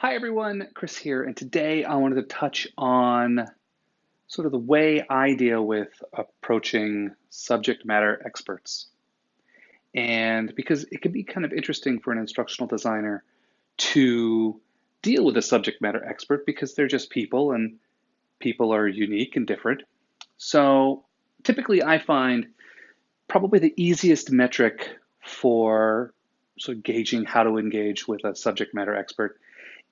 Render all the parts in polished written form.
Hi everyone, Chris here, and today I wanted to touch on sort of the way I deal with approaching subject matter experts. And because it can be kind of interesting for an instructional designer to deal with a subject matter expert because they're just people and people are unique and different. So typically I find probably the easiest metric for sort of gauging how to engage with a subject matter expert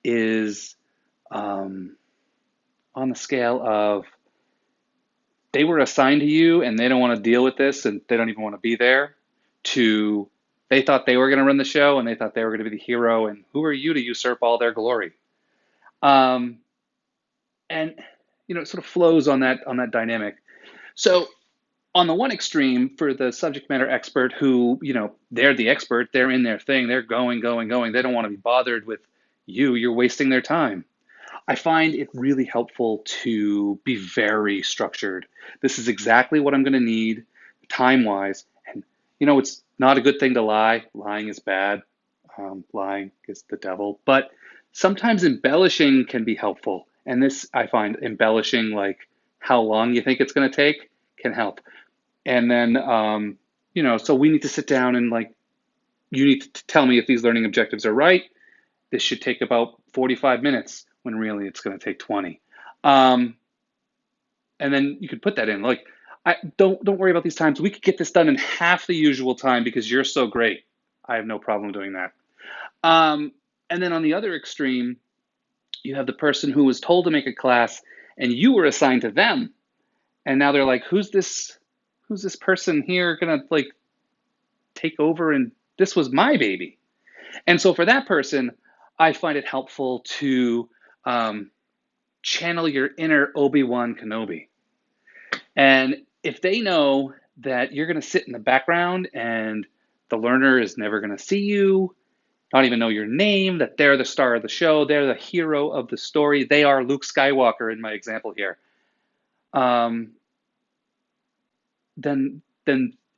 is um, on the scale of they were assigned to you and they don't want to deal with this and they don't even want to be there, to they thought they were going to run the show and they thought they were going to be the hero, and who are you to usurp all their glory? Um, and it sort of flows on that dynamic. So on the one extreme, for the subject matter expert who, they're the expert, they're in their thing, they're going, going, going, they don't want to be bothered with you're wasting their time. I find it really helpful to be very structured. This is exactly what I'm going to need time-wise. And, it's not a good thing to lie. Lying is bad. Lying is the devil. But sometimes embellishing can be helpful. And this, I find, embellishing, like how long you think it's going to take, can help. And then, so we need to sit down and you need to tell me if these learning objectives are right. This should take about 45 minutes when really it's going to take 20. And then you could put that in. I don't worry about these times. We could get this done in half the usual time because you're so great. I have no problem doing that. And then on the other extreme, you have the person who was told to make a class and you were assigned to them. And now they're like, who's this person here gonna take over, and this was my baby. And so for that person, I find it helpful to channel your inner Obi-Wan Kenobi. And if they know that you're going to sit in the background and the learner is never going to see you, not even know your name, that they're the star of the show, they're the hero of the story, they are Luke Skywalker in my example here, then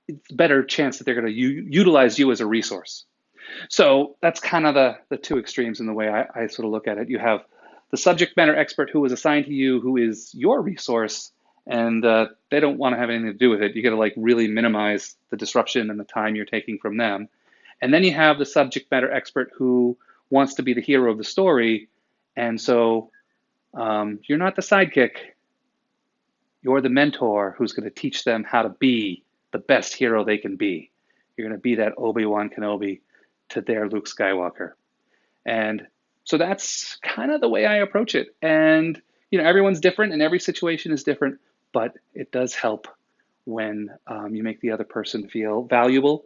it's a better chance that they're going to utilize you as a resource. So that's kind of the two extremes in the way I sort of look at it. You have the subject matter expert who was assigned to you, who is your resource, and they don't want to have anything to do with it. You got to really minimize the disruption and the time you're taking from them. And then you have the subject matter expert who wants to be the hero of the story, and so you're not the sidekick. You're the mentor who's going to teach them how to be the best hero they can be. You're going to be that Obi-Wan Kenobi to their Luke Skywalker. And so that's kind of the way I approach it. And, everyone's different and every situation is different, but it does help when you make the other person feel valuable.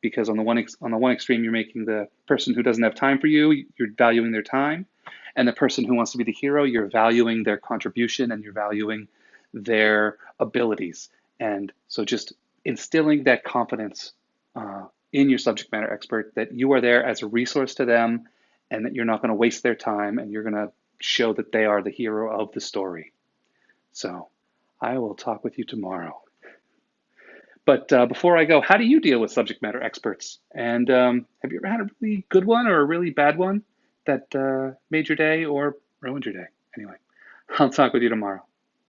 Because on the one extreme, you're making the person who doesn't have time for you, you're valuing their time. And the person who wants to be the hero, you're valuing their contribution and you're valuing their abilities. And so just instilling that confidence in your subject matter expert, that you are there as a resource to them and that you're not going to waste their time and you're going to show that they are the hero of the story. So I will talk with you tomorrow. But before I go, how do you deal with subject matter experts? And have you ever had a really good one or a really bad one that made your day or ruined your day? Anyway, I'll talk with you tomorrow.